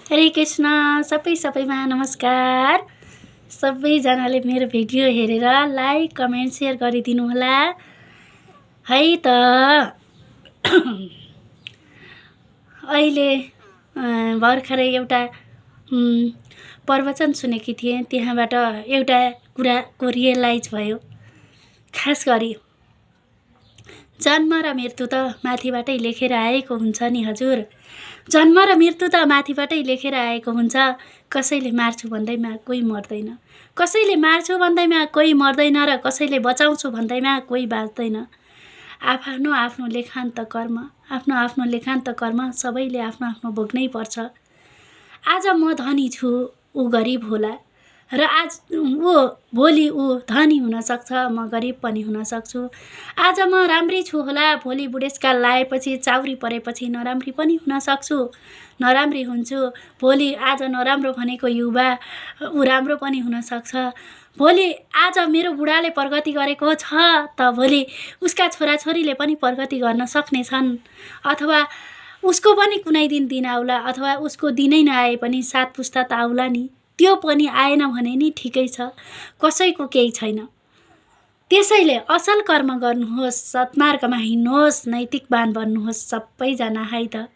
हरे कृष्ण सबैमा नमस्कार। सबैजनाले मेरो भिडियो हेरेर लाइक कमेन्ट सेयर गरिदिनु होला है त। अहिले भर्खरै एउटा प्रवचन सुनेकी थिएँ, त्यहाँबाट एउटा कुराको रियलाइज भयो। खास गरी जन्म र मृत्यु त माथिबाटै लेखेर आएको हुन्छ नि हजुर। जन्म र मृत्यु त माथिबाटै लेखेर आएको हुन्छ। कसैले मार्छु भन्दैमा कोही मर्दैन, कसैले मार्छु भन्दैमा कोही मर्दैन र कसैले बचाउँछु भन्दैमा कोही बाँच्दैन। आफ्नो आफ्नो लेखान्त कर्म, आफ्नो आफ्नो लेखान्त कर्म सबैले आफ्नो आफ्नो भोग्नै पर्छ। आज म धनी छु, ऊ गरिब होला, र आज भोलि ऊ धनी हुन सक्छ, म गरिब पनि हुन सक्छु। आज म राम्री छु होला, भोलि बुढेसकाल लाएपछि चाउरी परेपछि नराम्री पनि हुन सक्छु, नराम्री हुन्छु। भोलि आज नराम्रो भनेको युवा ऊ राम्रो पनि हुन सक्छ। भोलि आज मेरो बुढाले प्रगति गरेको छ त भोलि उसका छोराछोरीले पनि प्रगति गर्न सक्नेछन्, अथवा उसको पनि कुनै दिन आउला, अथवा उसको दिनै नआए पनि 7 पुस्ता त आउला नि। त्यो पनि आएन भने नि ठिकै छ, कसैको केही छैन। त्यसैले असल कर्म गर्नुहोस्, सत्मार्गमा हिँड्नुहोस्, नैतिकवान बन्नुहोस् सबैजना है त।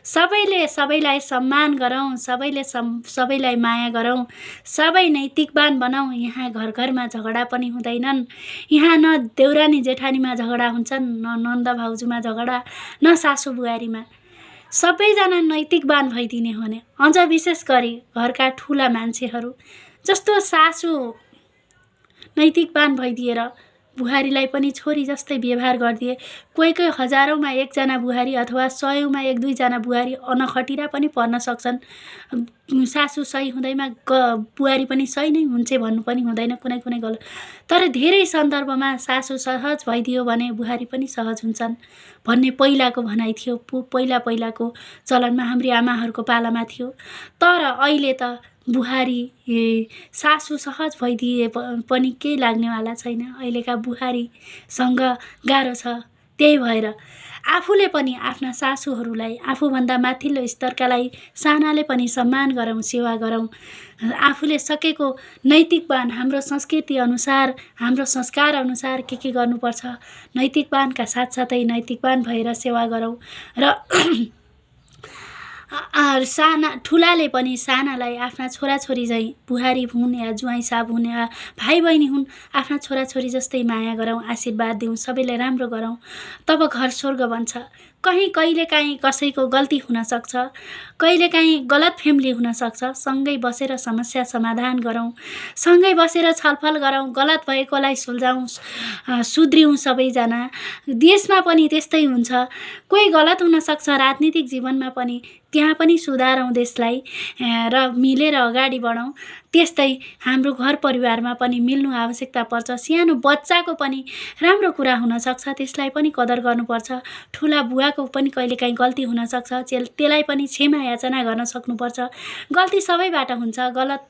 सबैले सबैलाई सम्मान गरौँ, सबैले सबैलाई माया गरौँ, सबै नैतिकवान बनाऊ। यहाँ घर घरमा झगडा पनि हुँदैनन्। यहाँ न देउरानी जेठानीमा झगडा हुन्छन्, न नन्द भाउजूमा झगडा, न सासू बुहारीमा। सबैजना नैतिकवान भइदिने हो भने, अझ विशेष गरी घरका ठुला मान्छेहरू जस्तो सासू नैतिकवान भइदिएर बुहारीलाई पनि छोरी जस्तै व्यवहार गरिदिए, कोही कोही हजारौँमा एकजना बुहारी अथवा 100औँमा 1-2जना बुहारी अनखटिरा पनि पर्न सक्छन्। सासू सही हुँदैमा बुहारी पनि सही नै हुन्छ भन्नु पनि हुँदैन, कुनै कुनै गलत। तर धेरै सन्दर्भमा सासू सहज भइदियो भने बुहारी पनि सहज हुन्छन् भन्ने पहिलाको भनाइ थियो। पहिलाको चलनमा हाम्री आमाहरूको पालामा थियो। तर अहिले त बुहारी सासू सहज भइदिए पनि केही लाग्नेवाला छैन। अहिलेका बुहारीसँग गाह्रो छ। त्यही भएर आफूले पनि आफ्ना सासूहरूलाई, आफूभन्दा माथिल्लो स्तरकालाई सानाले पनि सम्मान गरौँ, सेवा गरौँ। आफूले सकेको नैतिकवान, हाम्रो संस्कृति अनुसार, हाम्रो संस्कार अनुसार के गर्नुपर्छ, नैतिकवानका साथसाथै नैतिकवान भएर सेवा गरौँ। र ठुलाले पनि सानालाई आफ्ना छोराछोरी झैँ, बुहारी हुन् या ज्वाइँ साब हुन् या भाइ बहिनी हुन्, आफ्ना छोराछोरी जस्तै माया गरौँ, आशीर्वाद दिउँ, सबैलाई राम्रो गरौँ। तब घर स्वर्ग बन्छ। कहिलेकाहीँ कसैको गल्ती हुन सक्छ, कहिलेकाहीँ गलत फ्यामिली हुन सक्छ। सँगै बसेर समस्या समाधान गरौँ, सँगै बसेर छलफल गरौँ, गलत भएकोलाई सुल्झाउँ, सुध्रियौँ सबैजना। देशमा पनि त्यस्तै हुन्छ। कोही गलत हुन सक्छ राजनीतिक जीवनमा पनि, त्यहाँ पनि सुधारौँ देशलाई र मिलेर अगाडि बढौँ। त्यस्तै हाम्रो घर परिवारमा पनि मिल्नु आवश्यकता पर्छ। सानो बच्चाको पनि राम्रो कुरा हुन सक्छ, त्यसलाई पनि कदर गर्नुपर्छ। ठुला बुवाको पनि कहिलेकाहीँ गल्ती हुन सक्छ, त्यसलाई पनि क्षमा याचना गर्न सक्नुपर्छ। गल्ती सबैबाट हुन्छ, गलत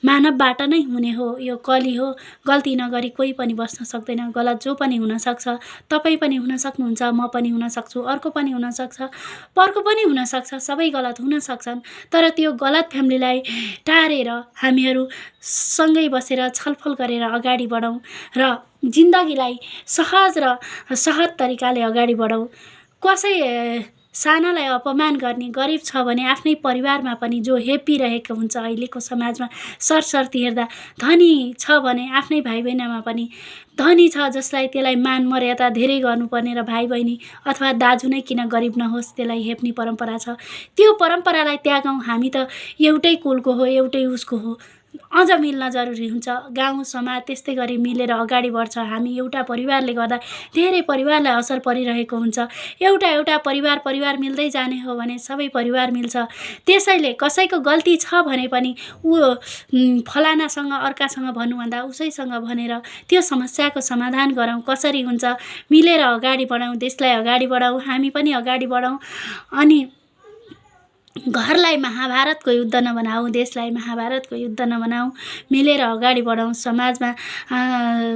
मानवबाट नै हुने हो। यो कली हो, गल्ती नगरी कोही पनि बस्न सक्दैन। गलत जो पनि हुन सक्छ, तपाईँ पनि हुन सक्नुहुन्छ, म पनि हुन सक्छु, अर्को पनि हुन सक्छ, पर्को पनि हुन सक्छ, सबै गलत हुन सक्छन्। तर त्यो गलत फ्यामिलीलाई टारेर हामीहरू सँगै बसेर छलफल गरेर अगाडि बढौँ र जिन्दगीलाई सहज र सहज तरिकाले अगाडि बढौँ। कसै सानालाई अपमान गर्ने, गरिब छ भने आफ्नै परिवारमा पनि जो हेप्पी रहेको हुन्छ अहिलेको समाजमा सरसर्ती हेर्दा, धनी छ भने आफ्नै भाइ बहिनीमा पनि धनी छ जसलाई त्यसलाई मान मर्यादा धेरै गर्नुपर्ने, र भाइ बहिनी अथवा दाजु नै किन गरिब नहोस् त्यसलाई हेप्ने परम्परा छ। त्यो परम्परालाई त्यागौँ। हामी त एउटै कुलको हो, एउटै उसको हो, अझ मिल्न जरुरी हुन्छ। गाउँ समाज त्यस्तै गरी मिलेर अगाडि बढ्छ। हामी एउटा परिवारले गर्दा धेरै परिवारलाई असर परिरहेको हुन्छ। एउटा परिवार मिल्दै जाने हो भने सबै परिवार मिल्छ। त्यसैले कसैको गल्ती छ भने पनि फलानासँग अर्कासँग भन्नुभन्दा उसैसँग भनेर त्यो समस्याको समाधान गरौँ। कसरी हुन्छ, मिलेर अगाडि बढौँ, देशलाई अगाडि बढाउँ, हामी पनि अगाडि बढौँ। अनि घरलाई महाभारतको युद्ध नबनाऊ, देशलाई महाभारतको युद्ध नबनाऊ, मिलेर अगाडि बढाउँ। समाजमा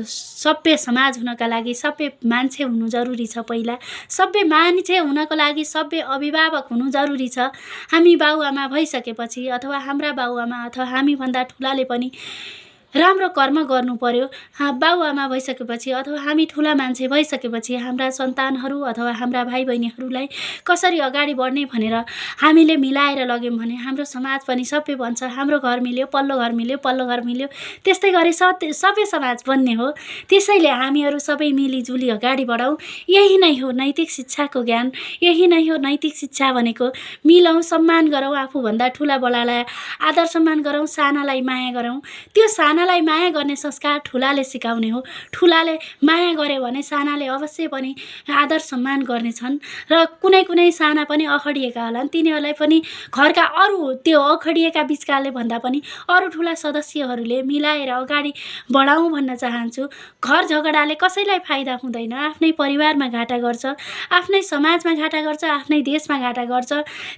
सभ्य समाज हुनका लागि सभ्य मान्छे हुनु जरुरी छ। पहिला सभ्य मान्छे हुनको लागि सभ्य अभिभावक हुनु जरुरी छ। हामी बाउआमा भइसकेपछि अथवा हाम्रा बाउआमा अथवा हामीभन्दा ठुलाले पनि राम्रो कर्म गर्नु पर्यो। बाउआमा भइसकेपछि अथवा हामी ठुला मान्छे भइसकेपछि हाम्रा सन्तानहरू अथवा हाम्रा भाइ बहिनीहरूलाई कसरी अगाडि बढ्ने भनेर हामीले मिलाएर लग्यौँ भने हाम्रो समाज पनि सभ्य बन्छ। हाम्रो घर मिल्यो, पल्लो घर मिल्यो, पल्लो घर मिल्यो, त्यस्तै गरी सभ्य समाज बन्ने हो। त्यसैले हामीहरू सबै मिलिजुली अगाडि बढाउँ। यही नै हो नैतिक शिक्षाको ज्ञान, यही नै हो नैतिक शिक्षा भनेको। मिलौँ, सम्मान गरौँ, आफूभन्दा ठुला बडालाई आदर सम्मान गरौँ, सानालाई माया गरौँ। त्यो सानालाई माया गर्ने संस्कार ठुलाले सिकाउने हो। ठुलाले माया गर्यो भने सानाले अवश्य पनि आदर सम्मान गर्नेछन्। र कुनै कुनै साना पनि अखडिएका होलान्, तिनीहरूलाई पनि घरका अरू त्यो अखडिएका बिचकाले भन्दा पनि अरू ठुला सदस्यहरूले मिलाएर अगाडि बढाउँ भन्न चाहन्छु। घर झगडाले कसैलाई फाइदा हुँदैन, आफ्नै परिवारमा घाटा गर्छ, आफ्नै समाजमा घाटा गर्छ, आफ्नै देशमा घाटा गर्छ।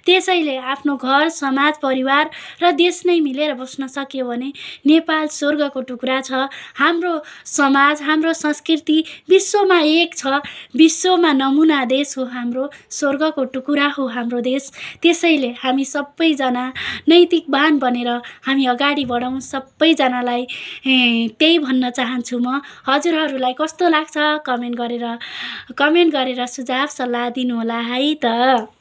त्यसैले आफ्नो घर, समाज, परिवार र देश नै मिलेर बस्न सक्यो भने नेपाल स्वर्गको टुक्रा छ। हाम्रो समाज, हाम्रो संस्कृति विश्वमा एक छ, विश्वमा नमुना देश हो हाम्रो, स्वर्गको टुक्रा हो हाम्रो देश। त्यसैले हामी सबैजना नैतिकवान बनेर हामी अगाडि बढौँ। सबैजनालाई त्यही भन्न चाहन्छु म। हजुरहरूलाई कस्तो लाग्छ कमेन्ट गरेर सुझाव सल्लाह दिनुहोला है त।